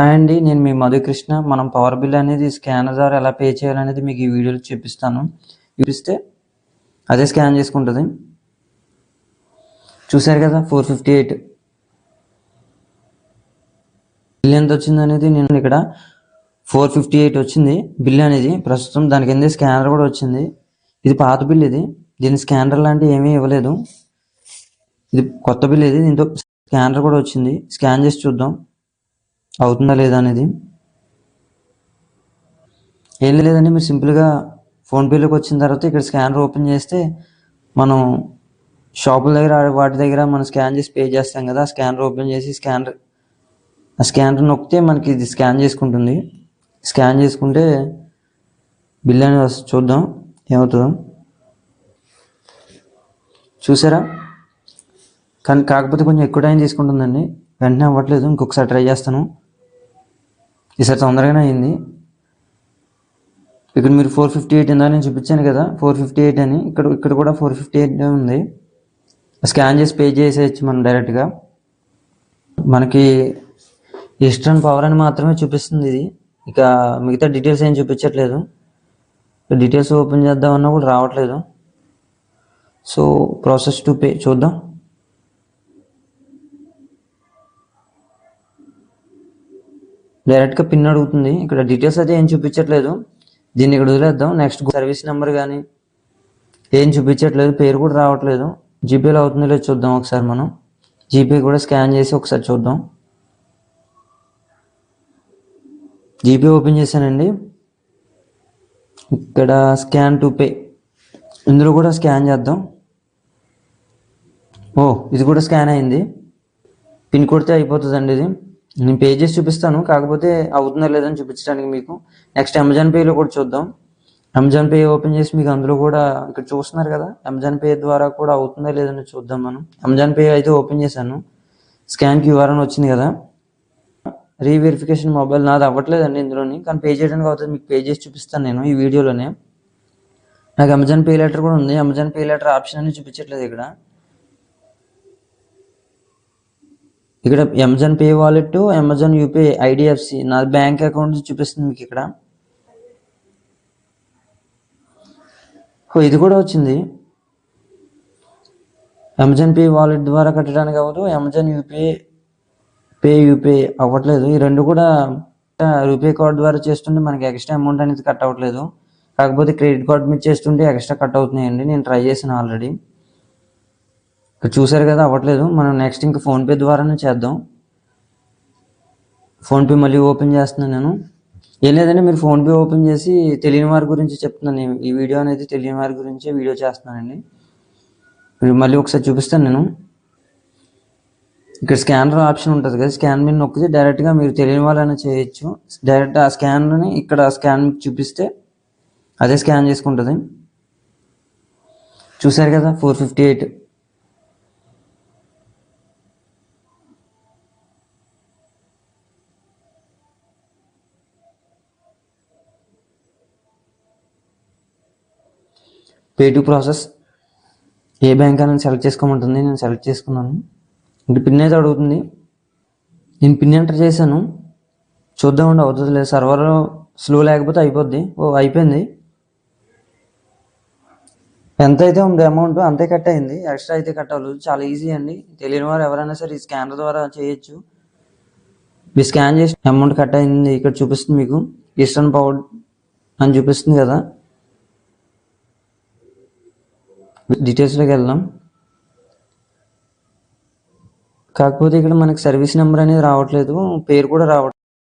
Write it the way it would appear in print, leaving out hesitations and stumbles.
Hi అండి, నేను మీ మధుకృష్ణ. మనం పవర్ బిల్ అనేది స్కానర్ ద్వారా ఎలా పే చేయాలనేది మీకు ఈ వీడియోలో చూపిస్తాను. చూపిస్తే అదే స్కాన్ చేసుకుంటుంది. చూసారు కదా, 458 బిల్ ఎంత వచ్చింది అనేది నేను ఇక్కడ 458 వచ్చింది బిల్ అనేది ప్రస్తుతం. దాని కింద స్కానర్ కూడా వచ్చింది. ఇది పాత బిల్, దీని స్కానర్ లాంటివి ఏమీ ఇవ్వలేదు. ఇది కొత్త బిల్, దీంతో స్కానర్ కూడా వచ్చింది. స్కాన్ చేసి చూద్దాం అవుతుందా లేదా అనేది. ఏం లేదండి, మీరు సింపుల్గా ఫోన్పేలోకి వచ్చిన తర్వాత ఇక్కడ స్కానర్ ఓపెన్ చేస్తే మనం షాపుల దగ్గర వాటి దగ్గర మనం స్కాన్ చేసి పే చేస్తాం కదా, స్కానర్ ఓపెన్ చేసి స్కానర్ నొక్కితే మనకి ఇది స్కాన్ చేసుకుంటుంది. స్కాన్ చేసుకుంటే బిల్ అనేది వస్తుంది. చూద్దాం ఏమవుతుందో. చూసారా, కానీ కాకపోతే కొంచెం ఎక్కువ టైం తీసుకుంటుందండి, వెంటనే అవ్వట్లేదు. ఇంకొకసారి ట్రై చేస్తాను. ఈసారి తొందరగానే అయింది. ఇక్కడ మీరు 458 ఇందా నేను చూపించాను కదా, 458 అని. ఇక్కడ కూడా 458 ఉంది. స్కాన్ చేసి పే చేసేయచ్చు మనం డైరెక్ట్గా. మనకి ఈస్టర్న్ పవర్ అని మాత్రమే చూపిస్తుంది ఇది. ఇక మిగతా డీటెయిల్స్ ఏం చూపించట్లేదు. డీటెయిల్స్ ఓపెన్ చేద్దామన్నా కూడా రావట్లేదు. సో ప్రాసెస్ టు పే చూద్దాం. డైరెక్ట్గా పిన్ అడుగుతుంది. ఇక్కడ డీటెయిల్స్ అయితే ఏం చూపించట్లేదు. దీన్ని ఇక్కడ వదిలేద్దాం. నెక్స్ట్ సర్వీస్ నెంబర్ కానీ ఏం చూపించట్లేదు, పేరు కూడా రావట్లేదు. జీపేలో అవుతుందో లేదో చూద్దాం ఒకసారి. మనం జీపే కూడా స్కాన్ చేసి ఒకసారి చూద్దాం. జీపే ఓపెన్ చేశానండి. ఇక్కడ స్కాన్ టు పే, ఇందులో కూడా స్కాన్ చేద్దాం. ఓ, ఇది కూడా స్కాన్ అయింది. పిన్ కొడితే అయిపోతుందండి ఇది. నేను పే చేసి చూపిస్తాను, కాకపోతే అవుతుందా లేదని చూపించడానికి మీకు. నెక్స్ట్ అమెజాన్ పేలో కూడా చూద్దాం. అమెజాన్ పే ఓపెన్ చేసి మీకు అందులో కూడా ఇక్కడ చూస్తున్నారు కదా, అమెజాన్ పే ద్వారా కూడా అవుతుందా లేదని చూద్దాం మనం. అమెజాన్ పే అయితే ఓపెన్ చేశాను. స్కాన్ క్యూఆర్ అని వచ్చింది కదా. రీవెరిఫికేషన్ మొబైల్ నాది అవ్వట్లేదండి ఇందులోని, కానీ పే చేయడానికి అవుతుంది. మీకు పే చేసి చూపిస్తాను నేను ఈ వీడియోలోనే. నాకు అమెజాన్ పే లెటర్ కూడా ఉంది. అమెజాన్ పే లెటర్ ఆప్షన్ అని చూపించట్లేదు ఇక్కడ. Amazon pay wallet, Amazon UPI, IDFC నా బ్యాంక్ అకౌంట్ చూపిస్తుంది మీకు ఇక్కడ. ఇది కూడా వచ్చింది. అమెజాన్ పే వాలెట్ ద్వారా కట్టడానికి అవ్వదు, అమెజాన్ యూపీఐ అవ్వట్లేదు. ఈ రెండు కూడా రూపే కార్డ్ ద్వారా చేస్తుంటే మనకి ఎక్స్ట్రా అమౌంట్ అనేది కట్ అవ్వట్లేదు. కాకపోతే క్రెడిట్ కార్డ్ మీద చేస్తుంటే ఎక్స్ట్రా కట్ అవుతున్నాయండి. నేను ట్రై చేశాను ఆల్రెడీ. ఇక్కడ చూసారు కదా, అవ్వట్లేదు. మనం నెక్స్ట్ ఇంకా ఫోన్పే ద్వారానే చేద్దాం. ఫోన్పే మళ్ళీ ఓపెన్ చేస్తున్నాను నేను. ఏం లేదంటే మీరు ఫోన్పే ఓపెన్ చేసి తెలియని వారి గురించి చెప్తున్నాను. ఈ వీడియో అనేది తెలియని వారి గురించే వీడియో చేస్తున్నానండి. మీరు మళ్ళీ ఒకసారి చూపిస్తాను నేను. ఇక్కడ స్కానర్ ఆప్షన్ ఉంటుంది కదా, స్కాన్ మీద నొక్కితే డైరెక్ట్గా మీరు తెలియని వాళ్ళని చేయొచ్చు. డైరెక్ట్ ఆ స్కాన్ని ఇక్కడ స్కాన్ చూపిస్తే అదే స్కాన్ చేసుకుంటుంది. చూసారు కదా, 458. Pay to process, A bank అనేది సెలెక్ట్ చేసుకోమంటుంది. నేను సెలెక్ట్ చేసుకున్నాను. ఇంక పిన్ అయితే అడుగుతుంది. నేను పిన్ ఎంటర్ చేశాను. చూద్దామండి అవుతుంది లేదు. సర్వర్ స్లో లేకపోతే అయిపోద్ది. అయిపోయింది. ఎంత అయితే ఉంది అమౌంట్ అంతే కట్ అయింది. ఎక్స్ట్రా అయితే కట్ అవ్వలేదు. చాలా ఈజీ అండి. తెలియని వారు ఎవరైనా సరే ఈ స్కానర్ ద్వారా చేయొచ్చు. మీరు స్కాన్ చేసి అమౌంట్ కట్ అయింది ఇక్కడ చూపిస్తుంది మీకు. ఈస్టర్న్ పవర్ అని చూపిస్తుంది కదా. డీటెయిల్స్లోకి వెళ్దాం. కాకపోతే ఇక్కడ మనకి సర్వీస్ నెంబర్ అనేది రావట్లేదు, పేరు కూడా రావట్లేదు.